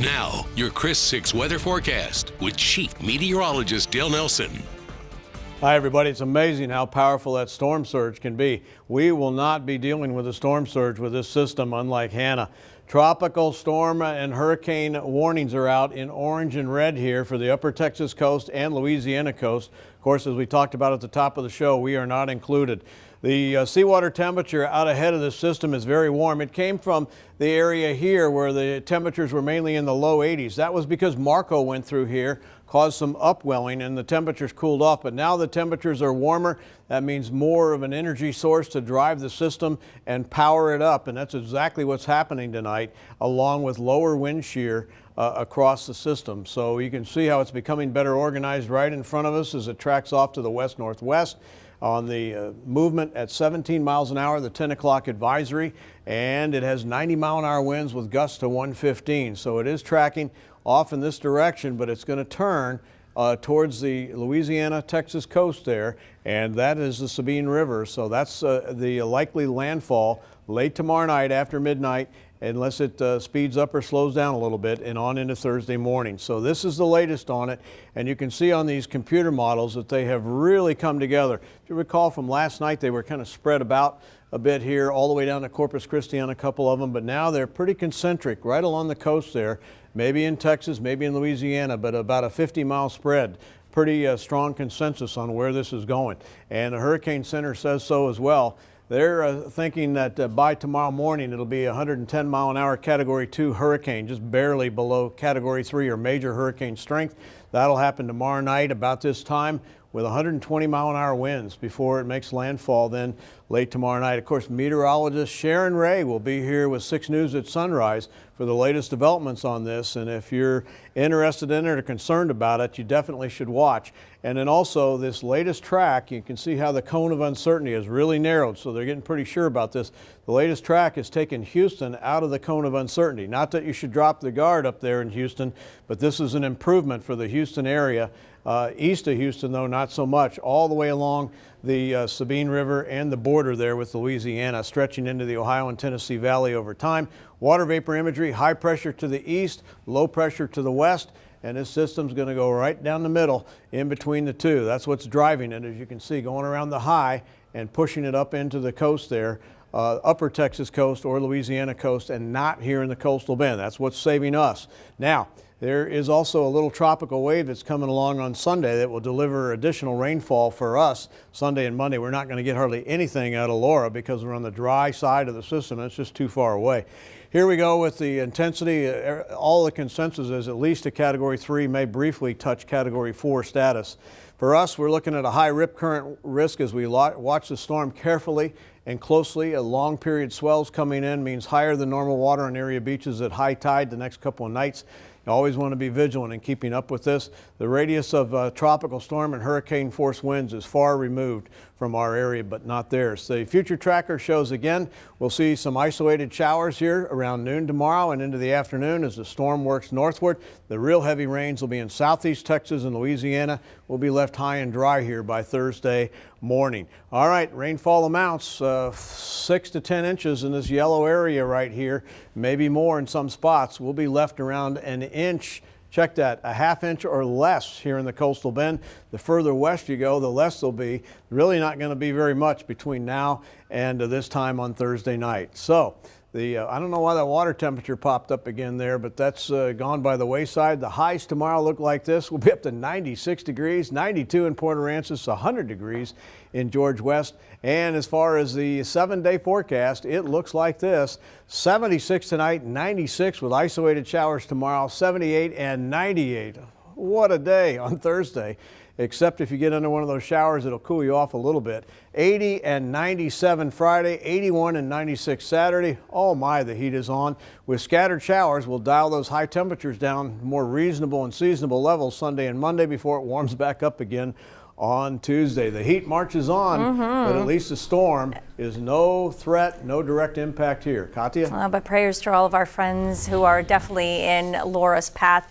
Now, your Chris 6 weather forecast with Chief Meteorologist Dale Nelson. Hi everybody, it's amazing how powerful that storm surge can be. We will not be dealing with a storm surge with this system, unlike Hannah. Tropical storm and hurricane warnings are out in orange and red here for the upper Texas coast and Louisiana coast. Of course, as we talked about at the top of the show, we are not included. The seawater temperature out ahead of this system is very warm. It came from the area here where the temperatures were mainly in the low 80s. That was because Marco went through here, caused some upwelling, and the temperatures cooled off. But now the temperatures are warmer. That means more of an energy source to drive the system and power it up. And that's exactly what's happening tonight, along with lower wind shear across the system. So you can see how it's becoming better organized right in front of us as it tracks off to the west-northwest. On the movement at 17 miles an hour, the 10 o'clock advisory, and it has 90-mile-an-hour winds with gusts to 115. So it is tracking off in this direction, but it's going to turn towards the Louisiana-Texas coast there, and that is the Sabine River. So that's the likely landfall late tomorrow night after midnight, unless it speeds up or slows down a little bit, and on into Thursday morning. So this is the latest on it, and you can see on these computer models that they have really come together. If you recall from last night, they were kind of spread about a bit here, all the way down to Corpus Christi on a couple of them, but now they're pretty concentric right along the coast there, maybe in Texas, maybe in Louisiana, but about a 50-mile spread. Pretty strong consensus on where this is going, and the Hurricane Center says so as well. They're thinking that by tomorrow morning it'll be a 110-mile-an-hour Category 2 hurricane, just barely below Category 3 or major hurricane strength. That'll happen tomorrow night about this time with 120-mile-an-hour winds before it makes landfall then late tomorrow night. Of course, meteorologist Sharon Ray will be here with 6 News at sunrise for the latest developments on this. And if you're interested in it or concerned about it, you definitely should watch. And then also this latest track, you can see how the cone of uncertainty is really narrowed, so they're getting pretty sure about this. The latest track has taken Houston out of the cone of uncertainty. Not that you should drop the guard up there in Houston, but this is an improvement for the Houston area. East of Houston, though, not so much, all the way along the Sabine River and the border there with Louisiana, stretching into the Ohio and Tennessee Valley over time. Water vapor imagery, high pressure to the east, low pressure to the west, and this system's going to go right down the middle in between the two. That's what's driving it, as you can see, going around the high and pushing it up into the coast there, upper Texas coast or Louisiana coast, and not here in the coastal bend. That's what's saving us. Now, there is also a little tropical wave that's coming along on Sunday that will deliver additional rainfall for us Sunday and Monday. We're not going to get hardly anything out of Laura because we're on the dry side of the system. It's just too far away. Here we go with the intensity. All the consensus is at least a Category 3, may briefly touch Category 4 status. For us, we're looking at a high rip current risk as we watch the storm carefully and closely. A long period swells coming in means higher than normal water on area beaches at high tide the next couple of nights. You always want to be vigilant in keeping up with this. The radius of tropical storm and hurricane force winds is far removed from our area, but not theirs. The future tracker shows again, we'll see some isolated showers here around noon tomorrow and into the afternoon as the storm works northward. The real heavy rains will be in southeast Texas and Louisiana. We'll be left high and dry here by Thursday morning. All right, rainfall amounts 6 to 10 inches in this yellow area right here, maybe more in some spots. We'll be left around an inch. Check that, a ½ inch or less here in the coastal bend. The further west you go, the less there'll be. Really not going to be very much between now and this time on Thursday night. So I don't know why that water temperature popped up again there, but that's gone by the wayside. The highs tomorrow look like this. We'll be up to 96 degrees, 92 in Port Aransas, 100 degrees in George West. And as far as the 7-day forecast, it looks like this. 76 tonight, 96 with isolated showers tomorrow, 78 and 98. What a day on Thursday. Except if you get under one of those showers, it'll cool you off a little bit. 80 and 97 Friday, 81 and 96 Saturday. Oh my, the heat is on. With scattered showers, we'll dial those high temperatures down more reasonable and seasonable levels Sunday and Monday before it warms back up again on Tuesday. The heat marches on, but at least the storm is no threat, no direct impact here. Katia? But prayers to all of our friends who are definitely in Laura's path.